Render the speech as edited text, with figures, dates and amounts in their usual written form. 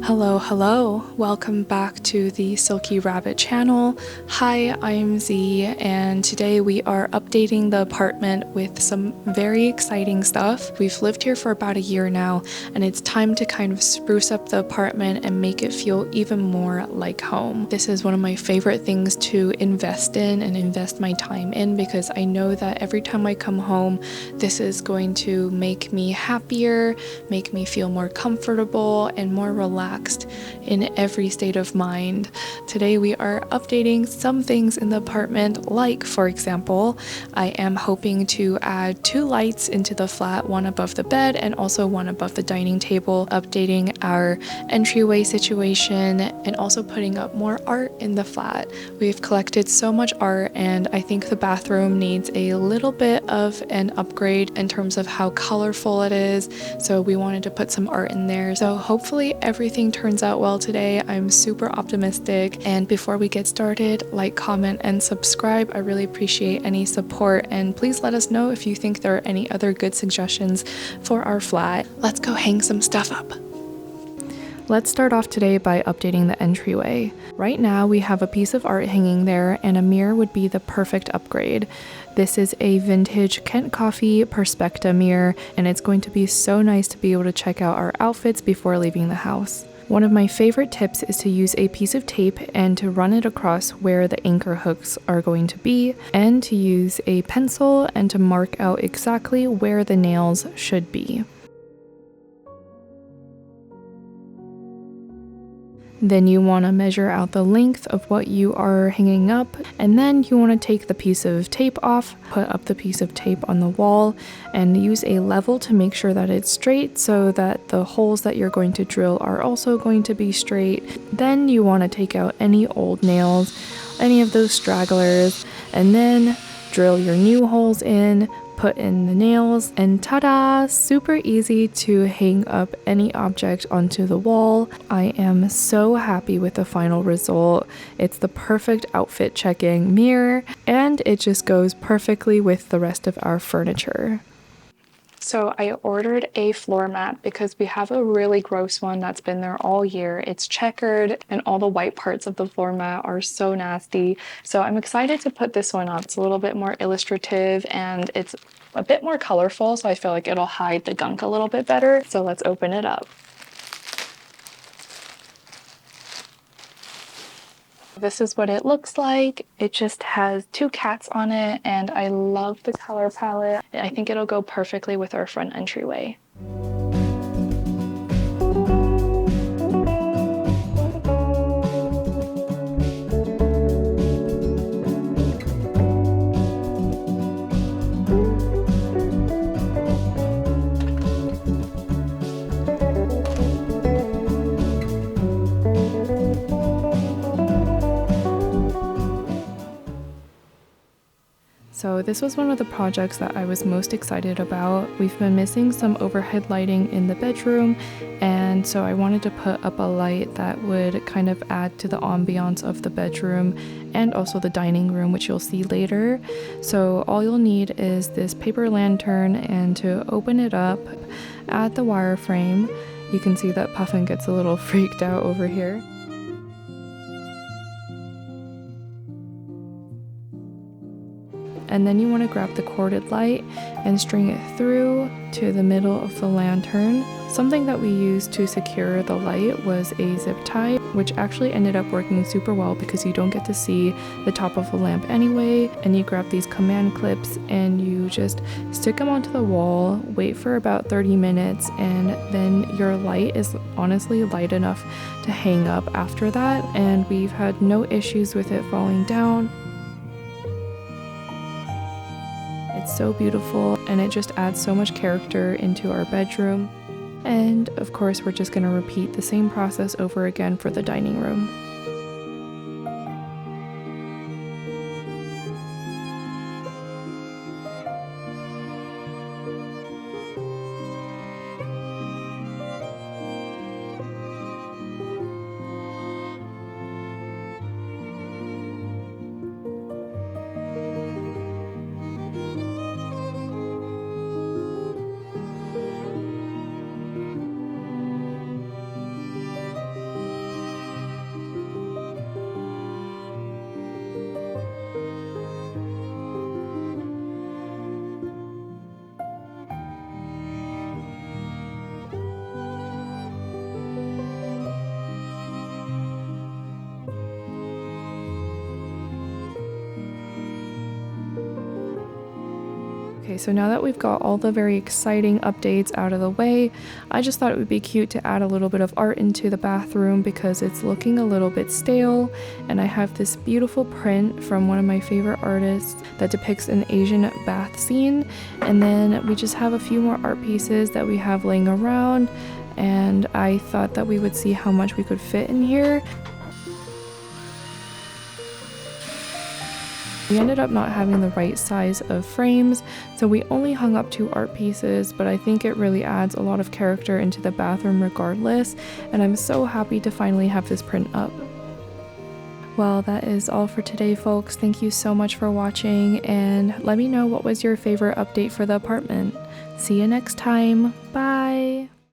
Hello, welcome back to the Silky Rabbit channel. Hi, I'm Z, and today we are updating the apartment with some very exciting stuff. We've lived here for about a year now, and it's time to kind of spruce up the apartment and make it feel even more like home. This is one of my favorite things to invest in and invest my time in, because I know that every time I come home, this is going to make me happier, make me feel more comfortable and more relaxed in every state of mind. Today we are updating some things in the apartment, like, for example, I am hoping to add 2 lights into the flat, one above the bed and also one above the dining table, updating our entryway situation, and also putting up more art in the flat. We've collected so much art, and I think the bathroom needs a little bit of an upgrade in terms of how colorful it is, so we wanted to put some art in there. So hopefully everything turns out well today. I'm super optimistic, and before we get started, like, comment, and subscribe. I really appreciate any support, and please let us know if you think there are any other good suggestions for our flat. Let's go hang some stuff up. Let's start off today by updating the entryway. Right now we have a piece of art hanging there, and a mirror would be the perfect upgrade. This is a vintage Kent Coffee Perspecta mirror, and it's going to be so nice to be able to check out our outfits before leaving the house. One of my favorite tips is to use a piece of tape and to run it across where the anchor hooks are going to be, and to use a pencil and to mark out exactly where the nails should be. Then you want to measure out the length of what you are hanging up, and then you want to take the piece of tape off, put up the piece of tape on the wall, and use a level to make sure that it's straight so that the holes that you're going to drill are also going to be straight. Then you want to take out any old nails, any of those stragglers, and then drill your new holes in, put in the nails, and ta-da! Super easy to hang up any object onto the wall. I am so happy with the final result. It's the perfect outfit checking mirror, and it just goes perfectly with the rest of our furniture. So I ordered a floor mat because we have a really gross one that's been there all year. It's checkered, and all the white parts of the floor mat are so nasty. So I'm excited to put this one up. It's a little bit more illustrative, and it's a bit more colorful, so I feel like it'll hide the gunk a little bit better. So let's open it up. This is what it looks like. It just has 2 cats on it, and I love the color palette. I think it'll go perfectly with our front entryway. So this was one of the projects that I was most excited about. We've been missing some overhead lighting in the bedroom, and so I wanted to put up a light that would kind of add to the ambiance of the bedroom and also the dining room, which you'll see later. So all you'll need is this paper lantern, and to open it up, add the wire frame. You can see that Puffin gets a little freaked out over here. And then you want to grab the corded light and string it through to the middle of the lantern. Something that we used to secure the light was a zip tie, which actually ended up working super well because you don't get to see the top of the lamp anyway. And you grab these command clips and you just stick them onto the wall, wait for about 30 minutes, and then your light is honestly light enough to hang up after that. And we've had no issues with it falling down. It's so beautiful, and it just adds so much character into our bedroom. And of course, we're just going to repeat the same process over again for the dining room. Okay, so now that we've got all the very exciting updates out of the way, I just thought it would be cute to add a little bit of art into the bathroom because it's looking a little bit stale, and I have this beautiful print from one of my favorite artists that depicts an Asian bath scene, and then we just have a few more art pieces that we have laying around, and I thought that we would see how much we could fit in here. We ended up not having the right size of frames, so we only hung up 2 art pieces, but I think it really adds a lot of character into the bathroom regardless, and I'm so happy to finally have this print up. Well, that is all for today, folks. Thank you so much for watching, and let me know what was your favorite update for the apartment. See you next time. Bye!